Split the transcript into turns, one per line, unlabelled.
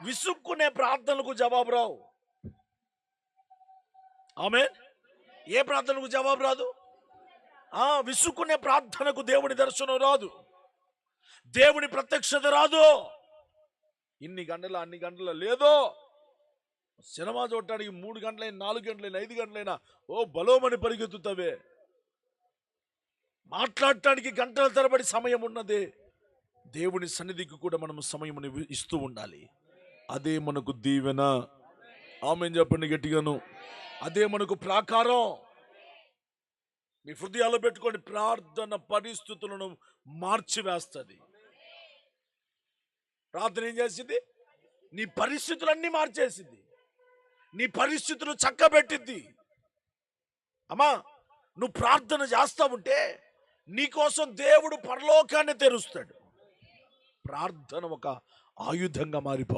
విసుక్కునే ప్రార్థనలకు జవాబు రావు. ఆమేన్. ఏ ప్రార్థనకు జవాబు రాదు? విసుక్కునే ప్రార్థనకు దేవుని దర్శనం రాదు, దేవుని ప్రత్యక్షత రాదు. ఇన్ని గంటల అన్ని గంటల లేదో, సినిమా చూడటానికి 3 గంటలైనా 4 గంటలైనా 5 గంటలైనా బలోమని పరిగెత్తుతావే. మాట్లాడటానికి గంటల తరబడి సమయం ఉన్నదే. దేవుని సన్నిధికి కూడా మనము సమయముని ఇస్తూ ఉండాలి. అదే మనకు దీవెన. ఆమేన్ చెప్పండి గట్టిగాను. అదే మనకు ప్రాకారం. మీ హృదయాల్లో పెట్టుకోండి, ప్రార్థన పరిస్థితులను మార్చివేస్తుంది. ప్రార్థన ఏం చేసింది? నీ పరిస్థితులన్నీ మార్చేసింది, నీ పరిస్థితులు చక్కబెట్టింది. అమ్మా, నువ్వు ప్రార్థన చేస్తా ఉంటే నీకోసం దేవుడు పరలోకాన్ని తెరుస్తాడు. ప్రార్థన ఒక ఆయుధంగా మారిపో